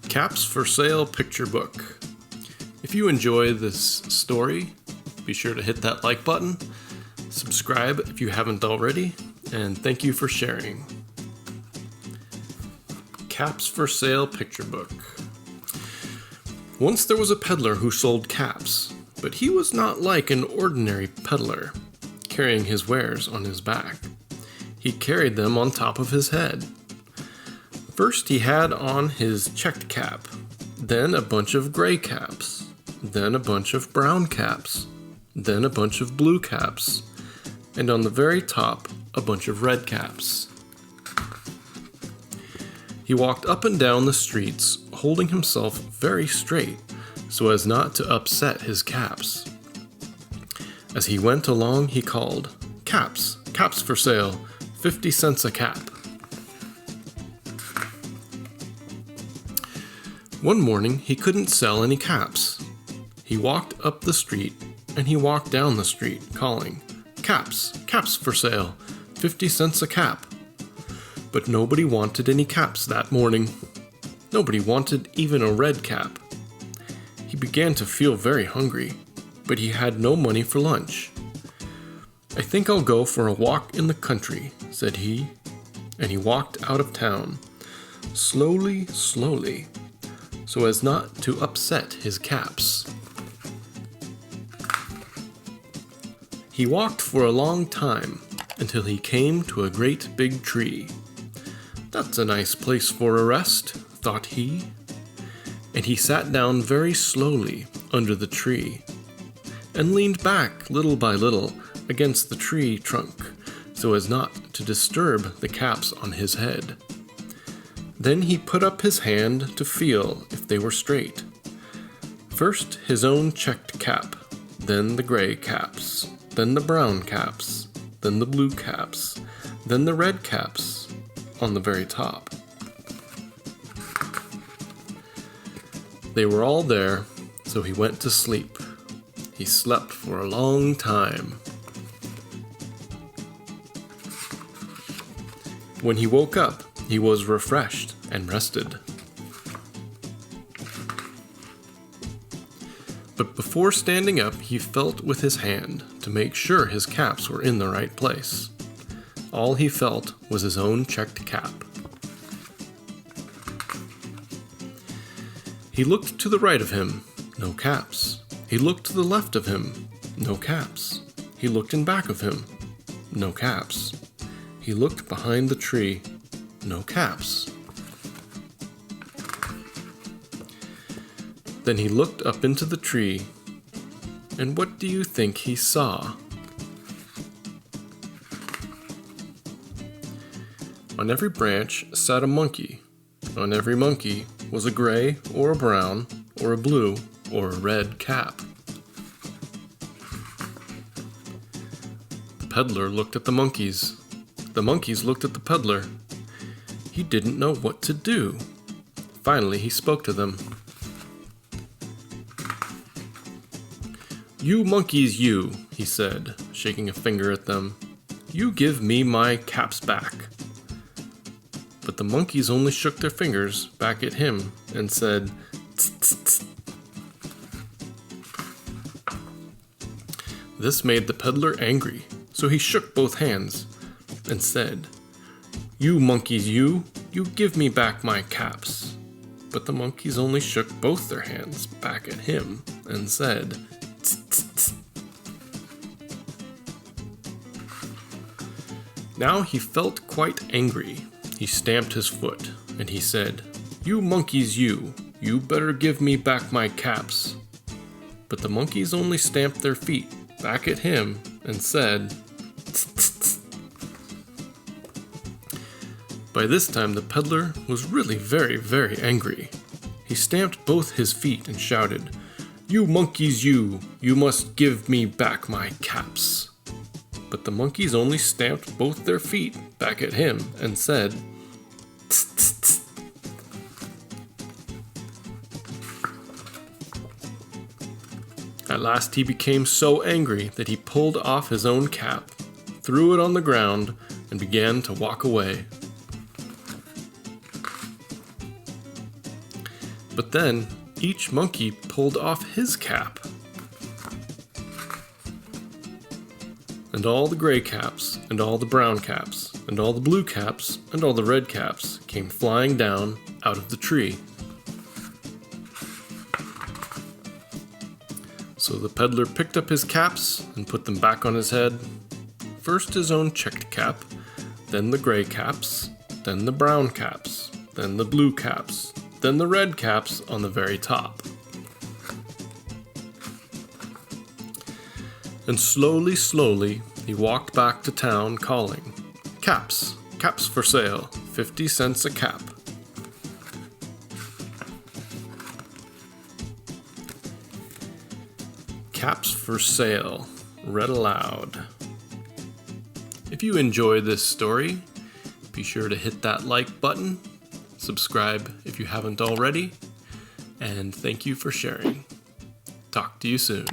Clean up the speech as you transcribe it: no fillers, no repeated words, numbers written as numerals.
Caps for Sale picture book. If you enjoy this story, be sure to hit that like button, subscribe if you haven't already, and thank you for sharing. Caps for Sale picture book. Once there was a peddler who sold caps, but he was not like an ordinary peddler, carrying his wares on his back. He carried them on top of his head. First he had on his checked cap, then a bunch of gray caps, then a bunch of brown caps, then a bunch of blue caps, and on the very top, a bunch of red caps. He walked up and down the streets, holding himself very straight, so as not to upset his caps. As he went along, he called, "Caps, caps for sale, 50 cents a cap." One morning, he couldn't sell any caps. He walked up the street, and he walked down the street, calling, "Caps, caps for sale, 50 cents a cap." But nobody wanted any caps that morning. Nobody wanted even a red cap. He began to feel very hungry, but he had no money for lunch. "I think I'll go for a walk in the country," said he, and he walked out of town, slowly, slowly, so as not to upset his caps. He walked for a long time until he came to a great big tree. "That's a nice place for a rest," thought he, and he sat down very slowly under the tree and leaned back little by little against the tree trunk so as not to disturb the caps on his head. Then he put up his hand to feel if they were straight. First his own checked cap, then the gray caps, then the brown caps, then the blue caps, then the red caps on the very top. They were all there, so he went to sleep. He slept for a long time. When he woke up, he was refreshed and rested. But before standing up, he felt with his hand to make sure his caps were in the right place. All he felt was his own checked cap. He looked to the right of him, no caps. He looked to the left of him, no caps. He looked in back of him, no caps. He looked behind the tree, no caps. Then he looked up into the tree, and what do you think he saw? On every branch sat a monkey. On every monkey was a gray or a brown or a blue or a red cap. The peddler looked at the monkeys. The monkeys looked at the peddler. He didn't know what to do. Finally, he spoke to them. "You monkeys, you," he said, shaking a finger at them. "You give me my caps back." But the monkeys only shook their fingers back at him and said, "Tss, tss, tss." This made the peddler angry, so he shook both hands and said, "You monkeys, you give me back my caps." But the monkeys only shook both their hands back at him and said, "Tss, tss, tss." Now he felt quite angry. He stamped his foot, and he said, "You monkeys, you better give me back my caps." But the monkeys only stamped their feet back at him and said, "Tss, tss, tss." By this time the peddler was really very, very angry. He stamped both his feet and shouted, "You monkeys, you must give me back my caps." But the monkeys only stamped both their feet back at him and said, "Tss, tss, tss." At last he became so angry that he pulled off his own cap, threw it on the ground, and began to walk away. But then each monkey pulled off his cap. And all the gray caps, and all the brown caps, and all the blue caps, and all the red caps came flying down out of the tree. So the peddler picked up his caps and put them back on his head. First his own checked cap, then the gray caps, then the brown caps, then the blue caps, then the red caps on the very top. And slowly, slowly, he walked back to town calling, "Caps, caps for sale, 50 cents a cap." Caps for sale, read aloud. If you enjoy this story, be sure to hit that like button, subscribe if you haven't already, and thank you for sharing. Talk to you soon.